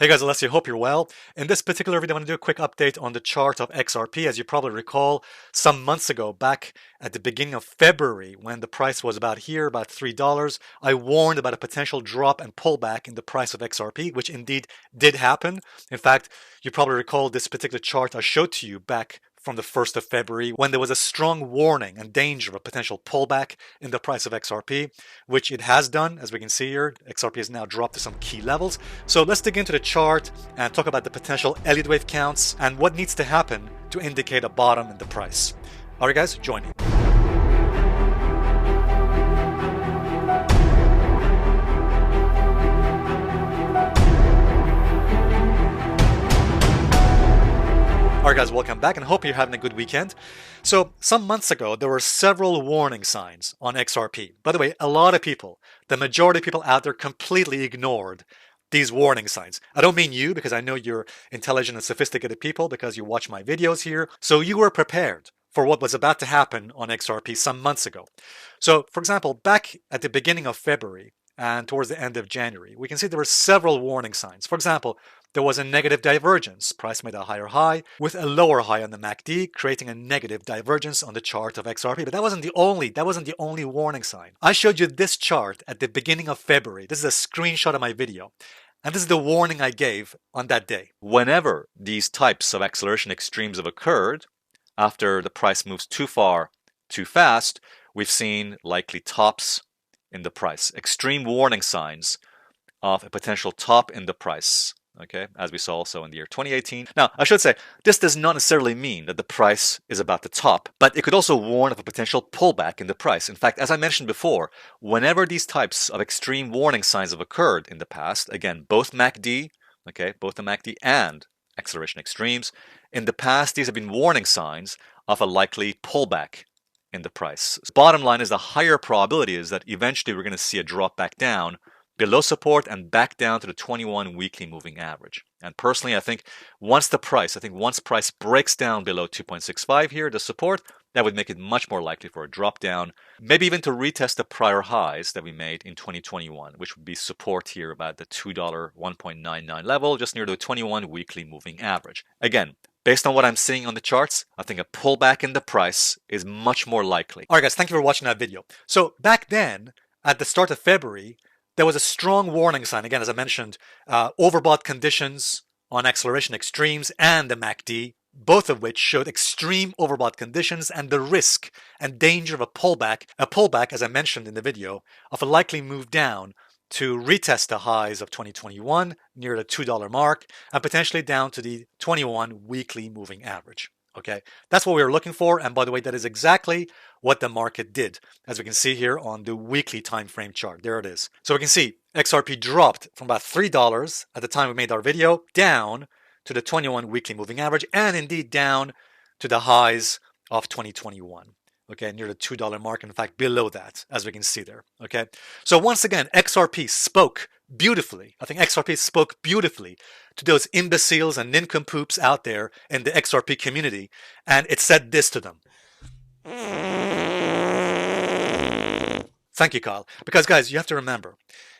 Hey guys, Alessio, hope you're well. In this particular video, I'm going to do a quick update on the chart of XRP. As you probably recall, some months ago, back at the beginning of February, when the price was about here, about $3, I warned about a potential drop and pullback in the price of XRP, which indeed did happen. In fact, you probably recall this particular chart I showed to you back from the 1st of February when there was a strong warning and danger of a potential pullback in the price of XRP, which it has done. As we can see here, XRP has now dropped to some key levels. So let's dig into the chart and talk about the potential Elliot wave counts and what needs to happen to indicate a bottom in the price. All right, guys, join me. Alright guys, welcome back and hope you're having a good weekend. So some months ago, there were several warning signs on XRP. By the way, a lot of people, the majority of people out there completely ignored these warning signs. I don't mean you, because I know you're intelligent and sophisticated people because you watch my videos here. So you were prepared for what was about to happen on XRP some months ago. So for example, back at the beginning of February and towards the end of January, we can see there were several warning signs. For example, there was a negative divergence. Price made a higher high with a lower high on the MACD, creating a negative divergence on the chart of XRP. But that wasn't the only warning sign. I showed you this chart at the beginning of February. This is a screenshot of my video. And this is the warning I gave on that day. Whenever these types of acceleration extremes have occurred, after the price moves too far, too fast, we've seen likely tops in the price. Extreme warning signs of a potential top in the price. Okay, as we saw also in the year 2018. Now, I should say, this does not necessarily mean that the price is about to top, but it could also warn of a potential pullback in the price. In fact, as I mentioned before, whenever these types of extreme warning signs have occurred in the past, again, both MACD, both the MACD and acceleration extremes, in the past, these have been warning signs of a likely pullback in the price. Bottom line is the higher probability is that eventually we're going to see a drop back down below support and back down to the 21 weekly moving average. And personally, I think once price breaks down below 2.65 here, the support, that would make it much more likely for a drop down, maybe even to retest the prior highs that we made in 2021, which would be support here about the $2 1.99 level, just near the 21 weekly moving average. Again, based on what I'm seeing on the charts, I think a pullback in the price is much more likely. All right, guys, thank you for watching that video. So back then, at the start of February, there was a strong warning sign, again, as I mentioned, overbought conditions on acceleration extremes and the MACD, both of which showed extreme overbought conditions and the risk and danger of a pullback, as I mentioned in the video, of a likely move down to retest the highs of 2021 near the $2 mark and potentially down to the 21 weekly moving average. Okay, that's what we were looking for. And by the way, that is exactly what the market did, as we can see here on the weekly time frame chart. There it is. So we can see XRP dropped from about $3 at the time we made our video down to the 21 weekly moving average and indeed down to the highs of 2021. Okay, near the $2 mark, in fact, below that, as we can see there. Okay, so once again, XRP spoke beautifully. I think XRP spoke beautifully to those imbeciles and nincompoops out there in the XRP community, and it said this to them. Thank you, Kyle. Because, guys, you have to remember,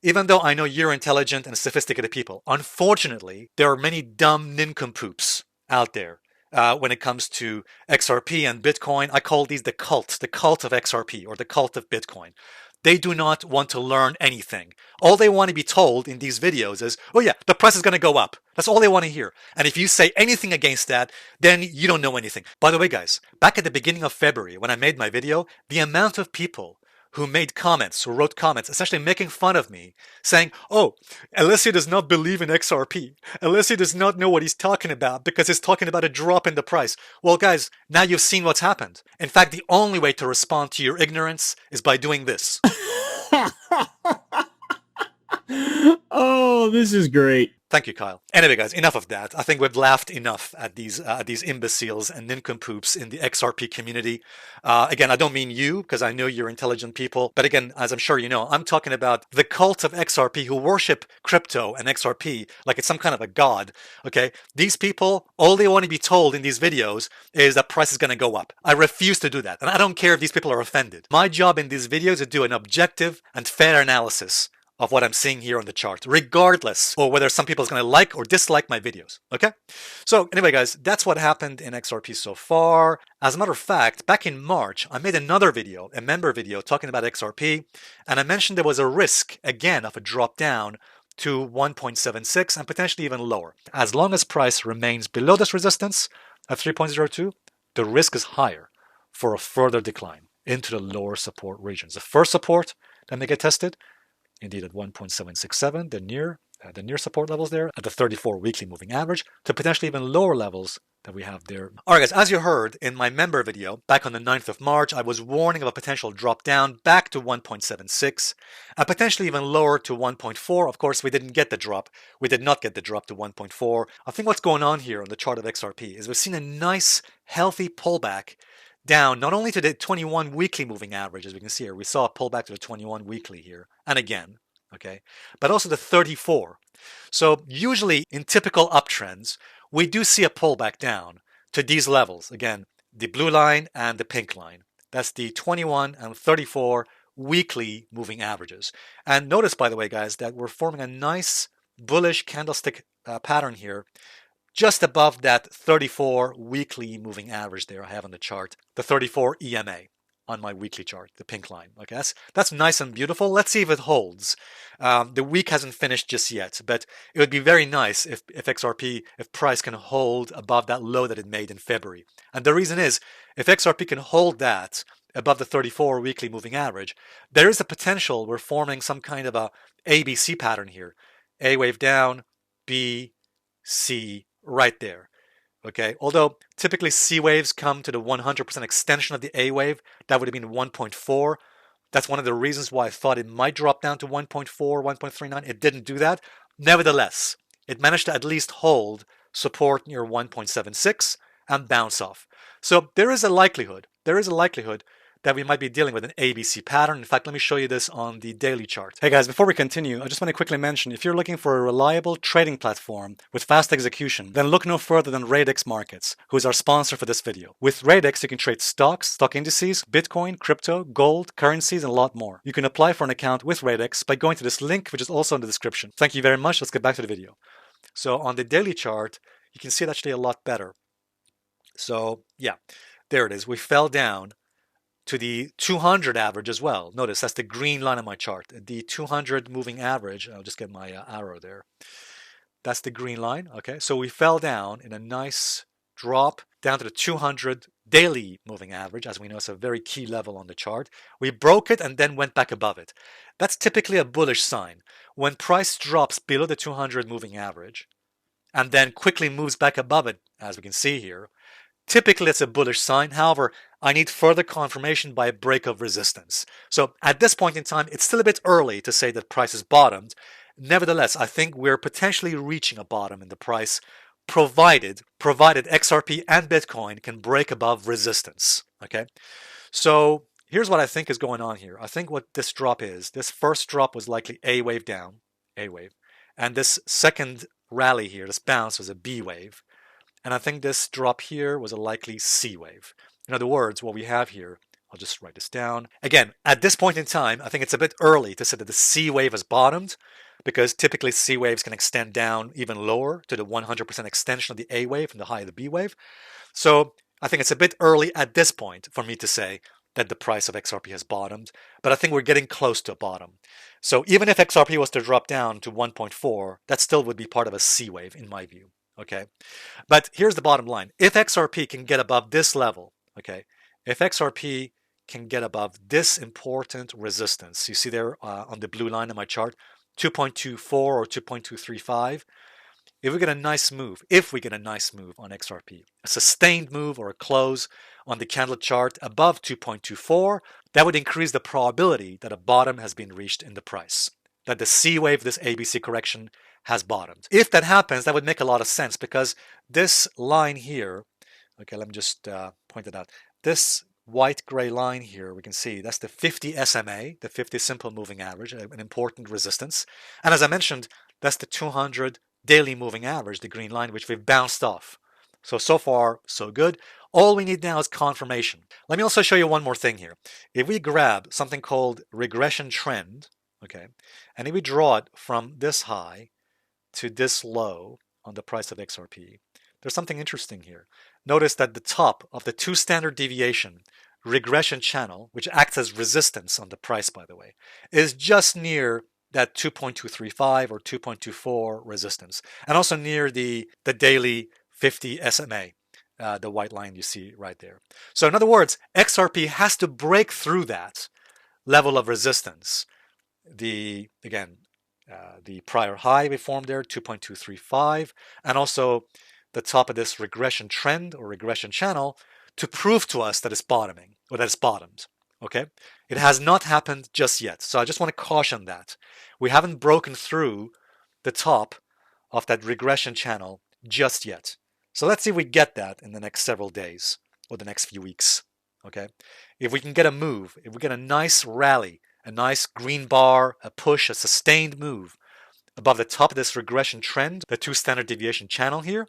even though I know you're intelligent and sophisticated people, unfortunately, there are many dumb nincompoops out there. When it comes to XRP and Bitcoin, I call these the cult of XRP or the cult of Bitcoin. They do not want to learn anything. All they want to be told in these videos is, oh yeah, the price is going to go up. That's all they want to hear. And if you say anything against that, then you don't know anything. By the way, guys, back at the beginning of February, when I made my video, the amount of people who made comments, who wrote comments, essentially making fun of me, saying, oh, Alessio does not believe in XRP. Alessio does not know what he's talking about because he's talking about a drop in the price. Well, guys, now you've seen what's happened. In fact, the only way to respond to your ignorance is by doing this. Oh, this is great. Thank you, Kyle. Anyway, guys, enough of that. I think we've laughed enough at these imbeciles and nincompoops in the XRP community. Again, I don't mean you, because I know you're intelligent people. But again, as I'm sure you know, I'm talking about the cult of XRP who worship crypto and XRP like it's some kind of a god. Okay, these people, all they want to be told in these videos is that price is going to go up. I refuse to do that, and I don't care if these people are offended. My job in these videos is to do an objective and fair analysis of what I'm seeing here on the chart, regardless of whether some people is going to like or dislike my videos, okay? So anyway, guys, that's what happened in XRP so far. As a matter of fact, back in March, I made another video, a member video, talking about XRP, and I mentioned there was a risk, again, of a drop down to 1.76 and potentially even lower. As long as price remains below this resistance at 3.02, the risk is higher for a further decline into the lower support regions. The first support that may get tested, indeed at 1.767, the near support levels there at the 34 weekly moving average, to potentially even lower levels that we have there. All right, guys, as you heard in my member video back on the 9th of March, I was warning of a potential drop down back to 1.76 and potentially even lower to 1.4. Of course, we didn't get the drop. We did not get the drop to 1.4. I think what's going on here on the chart of XRP is we've seen a nice, healthy pullback down, not only to the 21 weekly moving average, as we can see here. We saw a pullback to the 21 weekly here, and again, okay, but also the 34. So usually in typical uptrends, we do see a pullback down to these levels. Again, the blue line and the pink line. That's the 21 and 34 weekly moving averages. And notice, by the way, guys, that we're forming a nice bullish candlestick pattern here, just above that 34 weekly moving average there I have on the chart, the 34 EMA on my weekly chart, the pink line. Okay, that's nice and beautiful. Let's see if it holds. The week hasn't finished just yet, but it would be very nice if XRP, if price can hold above that low that it made in February. And the reason is, if XRP can hold that above the 34 weekly moving average, there is a potential we're forming some kind of a ABC pattern here. A wave down, B, C, right there. Okay, although typically C waves come to the 100% extension of the A wave, that would have been 1.4. That's one of the reasons why I thought it might drop down to 1.4, 1.39. It didn't do that. Nevertheless, it managed to at least hold support near 1.76 and bounce off. So there is a likelihood that we might be dealing with an ABC pattern. In fact, let me show you this on the daily chart. Hey guys, before we continue, I just want to quickly mention, if you're looking for a reliable trading platform with fast execution, then look no further than Radex Markets, who is our sponsor for this video. With Radex, you can trade stocks, stock indices, Bitcoin, crypto, gold, currencies, and a lot more. You can apply for an account with Radex by going to this link, which is also in the description. Thank you very much. Let's get back to the video. So on the daily chart, you can see it actually a lot better. So yeah, there it is. We fell down to the 200 average as well. Notice that's the green line on my chart. The 200 moving average, I'll just get my arrow there. That's the green line, okay? So we fell down in a nice drop down to the 200 daily moving average. As we know, it's a very key level on the chart. We broke it and then went back above it. That's typically a bullish sign. When price drops below the 200 moving average and then quickly moves back above it, as we can see here, typically it's a bullish sign. However, I need further confirmation by a break of resistance. So at this point in time, it's still a bit early to say that price is bottomed. Nevertheless, I think we're potentially reaching a bottom in the price, provided XRP and Bitcoin can break above resistance. Okay, so here's what I think is going on here. I think what this drop is, this first drop was likely A wave down, A wave, and this second rally here, this bounce, was a B wave. And I think this drop here was a likely C wave. In other words, what we have here, I'll just write this down. Again, at this point in time, I think it's a bit early to say that the C wave has bottomed, because typically C waves can extend down even lower to the 100% extension of the A wave from the high of the B wave. So I think it's a bit early at this point for me to say that the price of XRP has bottomed, but I think we're getting close to a bottom. So even if XRP was to drop down to 1.4, that still would be part of a C wave in my view. Okay, but here's the bottom line. If XRP can get above this level, okay, if XRP can get above this important resistance, you see there on the blue line in my chart, 2.24 or 2.235, if we get a nice move on XRP, a sustained move or a close on the candle chart above 2.24, that would increase the probability that a bottom has been reached in the price, that the C wave, this ABC correction, has bottomed. If that happens, that would make a lot of sense, because this line here, okay, let me just point it out. This white gray line here, we can see that's the 50 SMA, the 50 simple moving average, an important resistance. And as I mentioned, that's the 200 daily moving average, the green line, which we've bounced off. So far, so good. All we need now is confirmation. Let me also show you one more thing here. If we grab something called regression trend, Okay, and if we draw it from this high to this low on the price of XRP, there's something interesting here. Notice that the top of the 2 standard deviation regression channel, which acts as resistance on the price, by the way, is just near that 2.235 or 2.24 resistance, and also near the daily 50 SMA, the white line you see right there. So in other words, XRP has to break through that level of resistance. The prior high we formed there, 2.235, and also the top of this regression trend or regression channel to prove to us that it's bottoming or that it's bottomed. Okay, it has not happened just yet. So I just want to caution that we haven't broken through the top of that regression channel just yet. So let's see if we get that in the next several days or the next few weeks. Okay, if we can get a move, if we get a nice rally, a nice green bar, a push, a sustained move above the top of this regression trend, the 2 standard deviation channel here,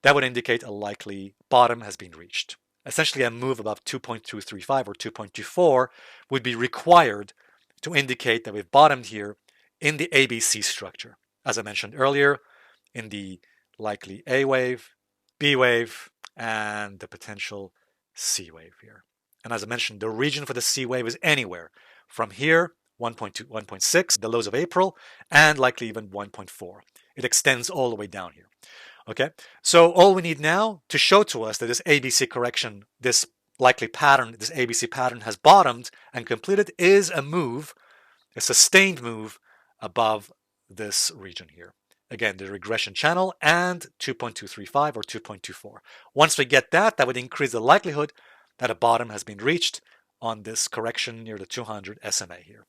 that would indicate a likely bottom has been reached. Essentially, a move above 2.235 or 2.24 would be required to indicate that we've bottomed here in the ABC structure. As I mentioned earlier, in the likely A wave, B wave, and the potential C wave here. And as I mentioned, the region for the C wave is anywhere from here, 1.2, 1.6, the lows of April, and likely even 1.4. It extends all the way down here. Okay, so all we need now to show to us that this ABC correction, this likely pattern, this ABC pattern has bottomed and completed is a move, a sustained move above this region here. Again, the regression channel and 2.235 or 2.24. Once we get that, that would increase the likelihood that a bottom has been reached on this correction near the 200 SMA here.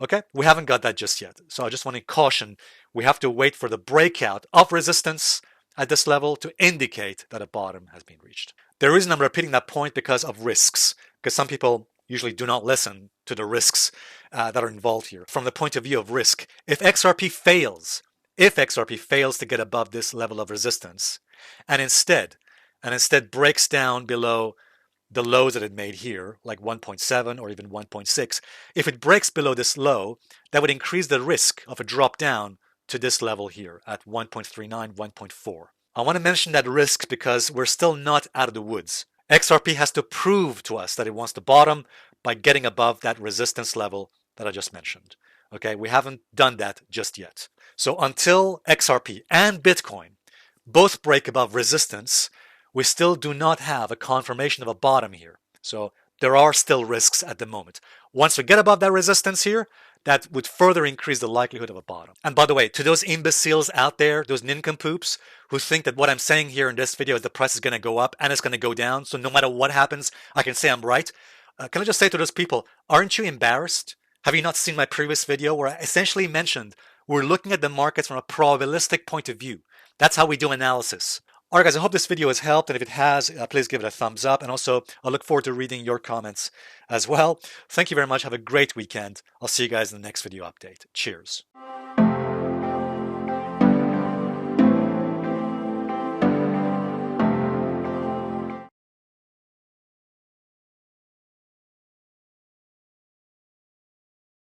Okay, we haven't got that just yet. So I just want to caution, we have to wait for the breakout of resistance at this level to indicate that a bottom has been reached. The reason I'm repeating that point because of risks, because some people usually do not listen to the risks that are involved here. From the point of view of risk, if XRP fails to get above this level of resistance and instead breaks down below the lows that it made here, like 1.7 or even 1.6, if it breaks below this low, that would increase the risk of a drop down to this level here at 1.39, 1.4. I want to mention that risk because we're still not out of the woods. XRP has to prove to us that it wants to bottom by getting above that resistance level that I just mentioned. Okay, we haven't done that just yet. So until XRP and Bitcoin both break above resistance, we still do not have a confirmation of a bottom here. So there are still risks at the moment. Once we get above that resistance here, that would further increase the likelihood of a bottom. And by the way, to those imbeciles out there, those nincompoops who think that what I'm saying here in this video is the price is going to go up and it's going to go down, so no matter what happens, I can say I'm right. Can I just say to those people, aren't you embarrassed? Have you not seen my previous video where I essentially mentioned we're looking at the markets from a probabilistic point of view? That's how we do analysis. All right, guys, I hope this video has helped, and if it has, please give it a thumbs up, and also I look forward to reading your comments as well. Thank you very much. Have a great weekend. I'll see you guys in the next video update. Cheers.